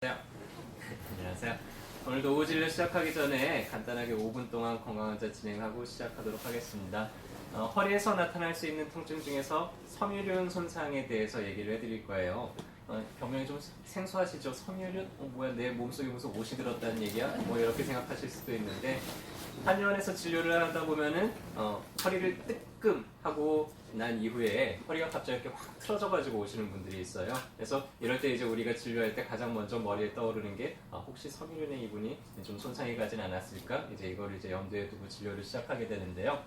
안녕하세요. 오늘도 오후 진료 시작하기 전에 간단하게 5분 동안 건강환자 진행하고 시작하도록 하겠습니다. 허리에서 나타날 수 있는 통증 중에서 섬유륜 손상에 대해서 얘기를 해드릴 거예요. 병명이 좀 생소하시죠? 섬유륜? 뭐야, 내 몸속에 무슨 옷이 들었다는 얘기야? 뭐 이렇게 생각하실 수도 있는데, 한의원에서 진료를 하다 보면은 허리를 뜨끔하고 난 이후에 허리가 갑자기 이렇게 확 틀어져가지고 오시는 분들이 있어요. 그래서 이럴 때 이제 우리가 진료할 때 가장 먼저 머리에 떠오르는 게 혹시 섬유륜의 이분이 좀 손상이 가진 않았을까? 이제 이걸 이제 염두에 두고 진료를 시작하게 되는데요.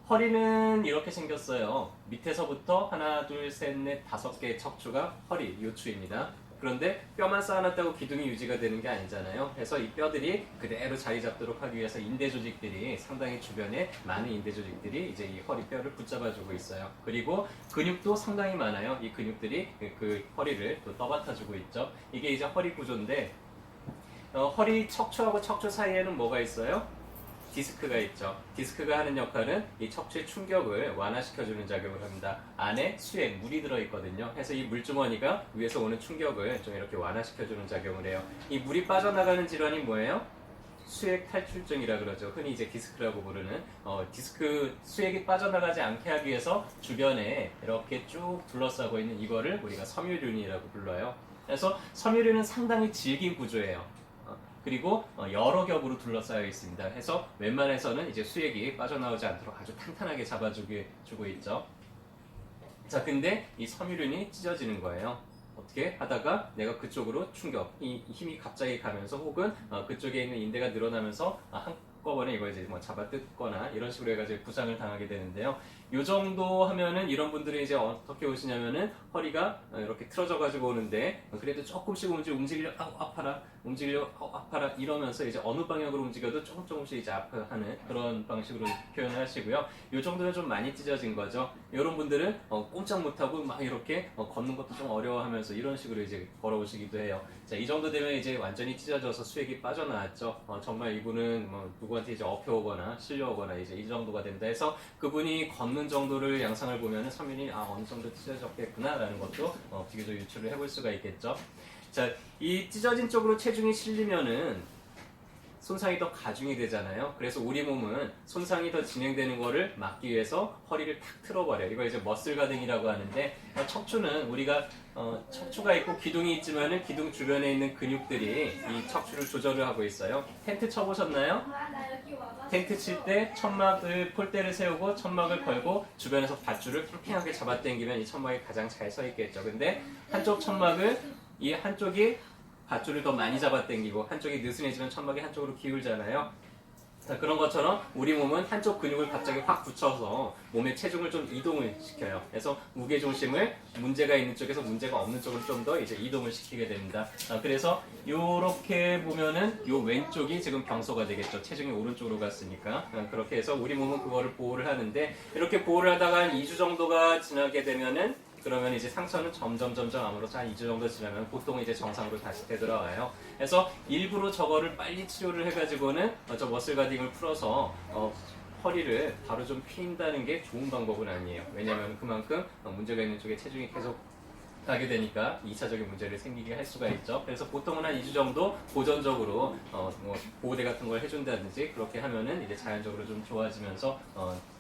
허리는 이렇게 생겼어요. 밑에서부터 하나, 둘, 셋, 넷, 5개의 척추가 허리, 요추입니다. 그런데 뼈만 쌓아놨다고 기둥이 유지가 되는 게 아니잖아요. 그래서 이 뼈들이 그대로 자리 잡도록 하기 위해서 인대 조직들이 상당히 주변에 많은 인대 조직들이 이제 이 허리 뼈를 붙잡아주고 있어요. 그리고 근육도 상당히 많아요. 이 근육들이 그 허리를 또 떠받쳐주고 있죠. 이게 이제 허리 구조인데 허리 척추하고 척추 사이에는 뭐가 있어요? 디스크가 있죠. 디스크가 하는 역할은 이 척추의 충격을 완화시켜주는 작용을 합니다. 안에 수액, 물이 들어있거든요. 그래서 이 물주머니가 위에서 오는 충격을 좀 이렇게 완화시켜주는 작용을 해요. 이 물이 빠져나가는 질환이 뭐예요? 수액 탈출증이라 그러죠. 흔히 이제 디스크라고 부르는 디스크 수액이 빠져나가지 않게 하기 위해서 주변에 이렇게 쭉 둘러싸고 있는 이거를 우리가 섬유륜이라고 불러요. 그래서 섬유륜은 상당히 질긴 구조예요. 그리고 여러 겹으로 둘러싸여 있습니다. 해서 웬만해서는 이제 수액이 빠져나오지 않도록 아주 탄탄하게 잡아주고 있죠. 자, 근데 이 섬유륜이 찢어지는 거예요. 어떻게 하다가 내가 그쪽으로 충격, 이 힘이 갑자기 가면서 혹은 그쪽에 있는 인대가 늘어나면서 한꺼번에 이걸 이제 뭐 잡아뜯거나 이런 식으로 해가지고 부상을 당하게 되는데요. 요 정도 하면은 이런 분들이 이제 어떻게 오시냐면은 허리가 이렇게 틀어져가지고 오는데 그래도 조금씩 움직이려 아파라 움직이려 아파라 이러면서 이제 어느 방향으로 움직여도 조금씩 이제 아파하는 그런 방식으로 표현을 하시고요. 요 정도는 좀 많이 찢어진 거죠. 이런 분들은 꼼짝 못하고 막 이렇게 걷는 것도 좀 어려워하면서 이런 식으로 이제 걸어오시기도 해요. 자, 이 정도 되면 이제 완전히 찢어져서 수액이 빠져나왔죠. 정말 이분은 뭐 누구한테 이제 업혀오거나 실려오거나 이제 이 정도가 된다 해서 그분이 걷는 정도를 양상을 보면은 섬유륜이 어느 정도 찢어졌겠구나라는 것도 비교적 유추를 해볼 수가 있겠죠. 자, 이 찢어진 쪽으로 체중이 실리면은 손상이 더 가중이 되잖아요. 그래서 우리 몸은 손상이 더 진행되는 거를 막기 위해서 허리를 탁 틀어버려요. 이걸 이제 머슬 가딩이라고 하는데 척추는 우리가 척추가 있고 기둥이 있지만은 기둥 주변에 있는 근육들이 이 척추를 조절을 하고 있어요. 텐트 쳐보셨나요? 텐트 칠 때 천막을 폴대를 세우고 천막을 걸고 주변에서 밧줄을 팽팽하게 잡아당기면 이 천막이 가장 잘 서 있겠죠. 근데 한쪽 천막을 이 한쪽이 밧줄을 더 많이 잡아당기고 한쪽이 느슨해지면 천막이 한쪽으로 기울잖아요. 자, 그런 것처럼 우리 몸은 한쪽 근육을 갑자기 확 붙여서 몸의 체중을 좀 이동을 시켜요. 그래서 무게중심을 문제가 있는 쪽에서 문제가 없는 쪽으로 좀 더 이제 이동을 시키게 됩니다. 그래서 요렇게 보면은 요 왼쪽이 지금 병소가 되겠죠. 체중이 오른쪽으로 갔으니까. 그렇게 해서 우리 몸은 그거를 보호를 하는데 이렇게 보호를 하다가 한 2주 정도가 지나게 되면은 그러면 이제 상처는 점점 아무렇지 한 2주 정도 지나면 보통 이제 정상으로 다시 되돌아와요. 그래서 일부러 저거를 빨리 치료를 해가지고는 저 머슬 가딩을 풀어서 허리를 바로 좀 핀다는 게 좋은 방법은 아니에요. 왜냐하면 그만큼 문제가 있는 쪽에 체중이 계속 가게 되니까 2차적인 문제를 생기게 할 수가 있죠. 그래서 보통은 한 2주 정도 보존적으로 뭐 보호대 같은 걸 해준다든지 그렇게 하면은 이제 자연적으로 좀 좋아지면서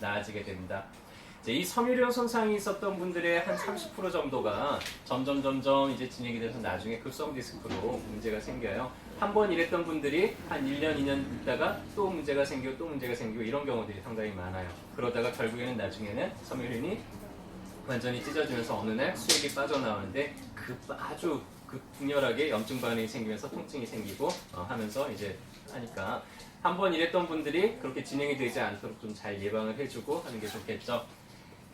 나아지게 됩니다. 이 섬유륜 손상이 있었던 분들의 한 30% 정도가 점점 이제 진행이 돼서 나중에 급성 디스크로 문제가 생겨요. 한 번 이랬던 분들이 한 1년, 2년 있다가 또 문제가 생기고 이런 경우들이 상당히 많아요. 그러다가 결국에는 나중에는 섬유륜이 완전히 찢어지면서 어느 날 수액이 빠져나오는데 아주 극렬하게 염증 반응이 생기면서 통증이 생기고 하면서 이제 하니까 한 번 이랬던 분들이 그렇게 진행이 되지 않도록 좀 잘 예방을 해주고 하는 게 좋겠죠.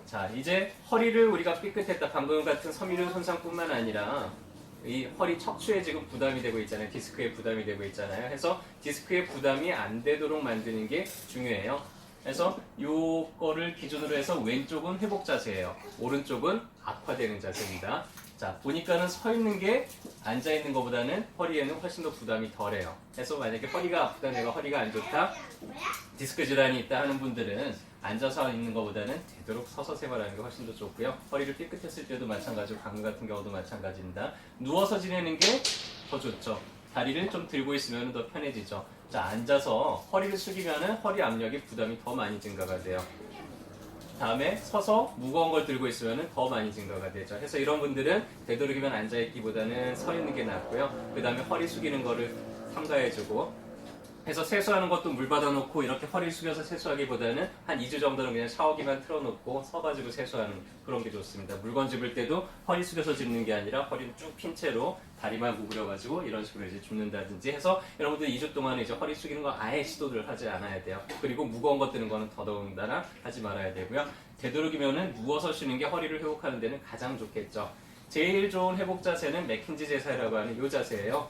자, 이제 허리를 우리가 삐끗했다. 방금 같은 섬유륜 손상뿐만 아니라 이 허리 척추에 지금 부담이 되고 있잖아요. 디스크에 부담이 되고 있잖아요. 그래서 디스크에 부담이 안 되도록 만드는 게 중요해요. 그래서 요거를 기준으로 해서 왼쪽은 회복 자세예요. 오른쪽은 악화되는 자세입니다. 자, 보니까는 서 있는 게 앉아 있는 것보다는 허리에는 훨씬 더 부담이 덜해요. 그래서 만약에 허리가 아프다, 내가 허리가 안 좋다, 디스크 질환이 있다 하는 분들은 앉아서 있는 것보다는 되도록 서서 생활하는 게 훨씬 더 좋고요. 허리를 삐끗했을 때도 마찬가지고 방금 같은 경우도 마찬가지입니다. 누워서 지내는 게 더 좋죠. 다리를 좀 들고 있으면 더 편해지죠. 자, 앉아서 허리를 숙이면은 허리 압력이 부담이 더 많이 증가가 돼요. 다음에 서서 무거운 걸 들고 있으면 더 많이 증가가 되죠. 그래서 이런 분들은 되도록이면 앉아있기보다는 서 있는 게 낫고요. 그 다음에 허리 숙이는 거를 삼가해주고 해서 세수하는 것도 물 받아놓고 이렇게 허리 숙여서 세수하기보다는 한 2주 정도는 그냥 샤워기만 틀어놓고 서가지고 세수하는 그런 게 좋습니다. 물건 집을 때도 허리 숙여서 집는 게 아니라 허리를 쭉 핀 채로 다리만 구부려가지고 이런 식으로 이제 줍는다든지 해서 여러분들 2주 동안 이제 허리 숙이는 거 아예 시도를 하지 않아야 돼요. 그리고 무거운 것 드는 거는 더더군다나 하지 말아야 되고요. 되도록이면은 누워서 쉬는 게 허리를 회복하는 데는 가장 좋겠죠. 제일 좋은 회복 자세는 맥킨지 제사라고 하는 이 자세예요.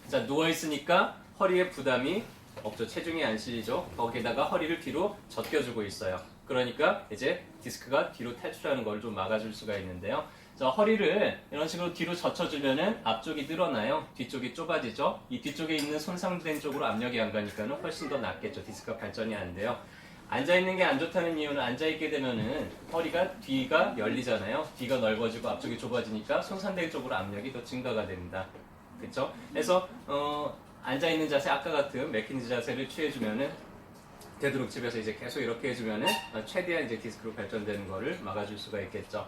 자, 누워있으니까 허리에 부담이 없죠. 체중이 안 실리죠. 거기에다가 허리를 뒤로 젖혀주고 있어요. 그러니까 이제 디스크가 뒤로 탈출하는 걸 좀 막아줄 수가 있는데요. 자, 허리를 이런 식으로 뒤로 젖혀주면은 앞쪽이 늘어나요. 뒤쪽이 좁아지죠. 이 뒤쪽에 있는 손상된 쪽으로 압력이 안 가니까는 훨씬 더 낫겠죠. 디스크가 발전이 안 돼요. 앉아있는 게 안 좋다는 이유는 앉아있게 되면은 허리가 뒤가 열리잖아요. 뒤가 넓어지고 앞쪽이 좁아지니까 손상된 쪽으로 압력이 더 증가가 됩니다. 그쵸? 그래서 앉아있는 자세, 아까 같은 맥킨지 자세를 취해주면은 되도록 집에서 이제 계속 이렇게 해주면은 최대한 이제 디스크로 발전되는 거를 막아줄 수가 있겠죠.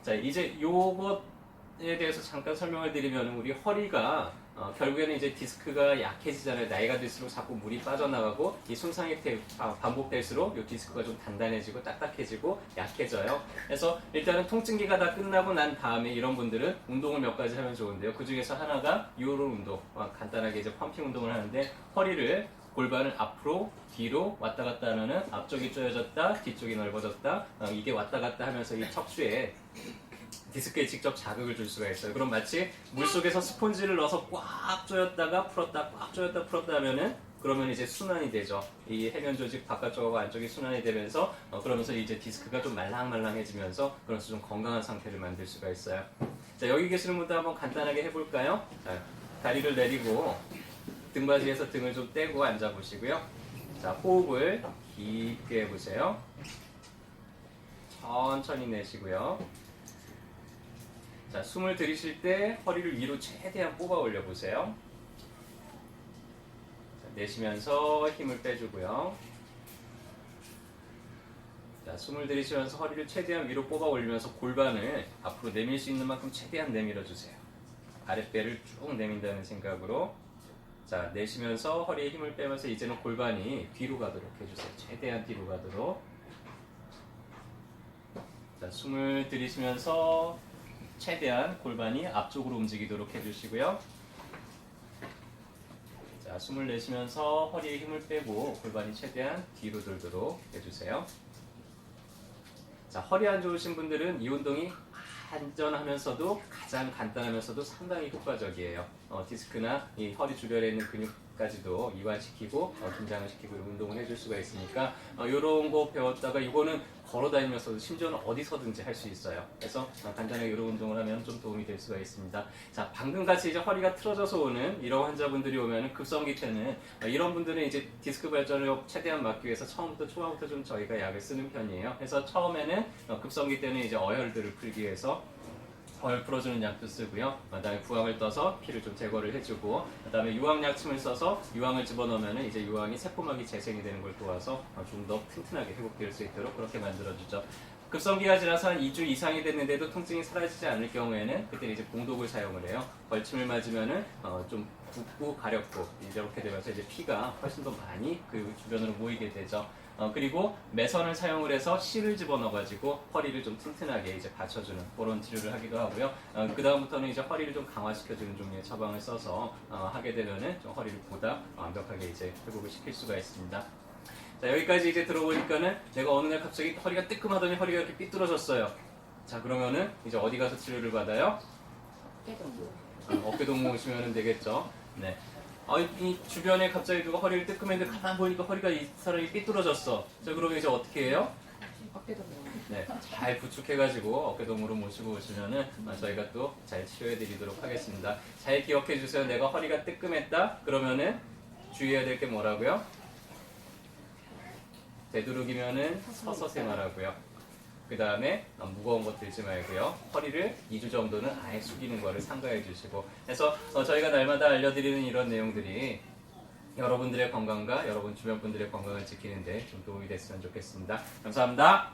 자, 이제 요것에 대해서 잠깐 설명을 드리면 우리 허리가 결국에는 이제 디스크가 약해지잖아요. 나이가 들수록 자꾸 물이 빠져나가고 이 손상이 반복될수록 이 디스크가 좀 단단해지고 딱딱해지고 약해져요. 그래서 일단은 통증기가 다 끝나고 난 다음에 이런 분들은 운동을 몇 가지 하면 좋은데요. 그 중에서 하나가 요런 운동, 간단하게 이제 펌핑 운동을 하는데 허리를 골반을 앞으로 뒤로 왔다 갔다 하면은 앞쪽이 조여졌다 뒤쪽이 넓어졌다 이게 왔다 갔다 하면서 이 척추에 디스크에 직접 자극을 줄 수가 있어요. 그럼 마치 물속에서 스폰지를 넣어서 꽉 조였다가 풀었다 꽉 조였다 풀었다 하면은 그러면 이제 순환이 되죠. 이 해면 조직 바깥쪽하고 안쪽이 순환이 되면서 그러면서 이제 디스크가 좀 말랑말랑해지면서 그러면서 좀 건강한 상태를 만들 수가 있어요. 자, 여기 계시는 분들 한번 간단하게 해볼까요? 자, 다리를 내리고 등받이에서 등을 좀 떼고 앉아보시고요. 자, 호흡을 깊게 해보세요. 천천히 내쉬고요. 자, 숨을 들이쉴 때 허리를 위로 최대한 뽑아 올려보세요. 자, 내쉬면서 힘을 빼주고요. 자, 숨을 들이쉬면서 허리를 최대한 위로 뽑아 올리면서 골반을 앞으로 내밀 수 있는 만큼 최대한 내밀어주세요. 아랫배를 쭉 내민다는 생각으로. 자, 내쉬면서 허리에 힘을 빼면서 이제는 골반이 뒤로 가도록 해주세요. 최대한 뒤로 가도록. 자, 숨을 들이쉬면서 최대한 골반이 앞쪽으로 움직이도록 해주시고요. 자, 숨을 내쉬면서 허리에 힘을 빼고 골반이 최대한 뒤로 돌도록 해주세요. 자, 허리 안 좋으신 분들은 이 운동이 안전하면서도 가장 간단하면서도 상당히 효과적이에요. 디스크나 이 허리 주변에 있는 근육까지도 이완시키고 긴장을 시키고 운동을 해줄 수가 있으니까 이런 거 배웠다가 이거는 걸어다니면서도 심지어는 어디서든지 할 수 있어요. 그래서 간단하게 이런 운동을 하면 좀 도움이 될 수가 있습니다. 자, 방금 같이 이제 허리가 틀어져서 오는 이런 환자분들이 오면 급성기 때는 이런 분들은 이제 디스크 발전을 최대한 막기 위해서 초반부터 좀 저희가 약을 쓰는 편이에요. 그래서 처음에는 급성기 때는 이제 어혈들을 풀기 위해서 어혈 풀어주는 약도 쓰고요. 그 다음에 부항을 떠서 피를 좀 제거를 해주고, 그 다음에 유황약침을 써서 유황을 집어넣으면 이제 유황이 세포막이 재생이 되는 걸 도와서 좀 더 튼튼하게 회복될 수 있도록 그렇게 만들어주죠. 급성기가 지나서 한 2주 이상이 됐는데도 통증이 사라지지 않을 경우에는 그때 이제 봉독을 사용을 해요. 벌침을 맞으면은 좀 붓고 가렵고 이렇게 되면서 이제 피가 훨씬 더 많이 그 주변으로 모이게 되죠. 그리고 매선을 사용을 해서 실을 집어넣어가지고 허리를 좀 튼튼하게 이제 받쳐주는 그런 치료를 하기도 하고요. 그 다음부터는 이제 허리를 좀 강화시켜주는 종류의 처방을 써서 하게 되면은 좀 허리를 보다 완벽하게 이제 회복을 시킬 수가 있습니다. 자, 여기까지 이제 들어보니까는 내가 어느 날 갑자기 허리가 뜨끔하더니 허리가 이렇게 삐뚤어졌어요. 자, 그러면은 이제 어디 가서 치료를 받아요? 어깨동무 오시면 되겠죠. 네. 이 주변에 갑자기 누가 허리를 뜨끔했는데 가만 보니까 허리가 이 사람이 삐뚤어졌어. 자, 그러면 이제 어떻게 해요? 네, 잘 부축해가지고 어깨동무로 모시고 오시면은 저희가 또 잘 치료해드리도록 하겠습니다. 잘 기억해주세요. 내가 허리가 뜨끔했다? 그러면은 주의해야 될 게 뭐라고요? 되도록이면은 서서 생활하고요. 그 다음에 무거운 거 들지 말고요. 허리를 2주 정도는 아예 숙이는 거를 삼가해 주시고 해서 저희가 날마다 알려드리는 이런 내용들이 여러분들의 건강과 여러분 주변 분들의 건강을 지키는데 좀 도움이 됐으면 좋겠습니다. 감사합니다.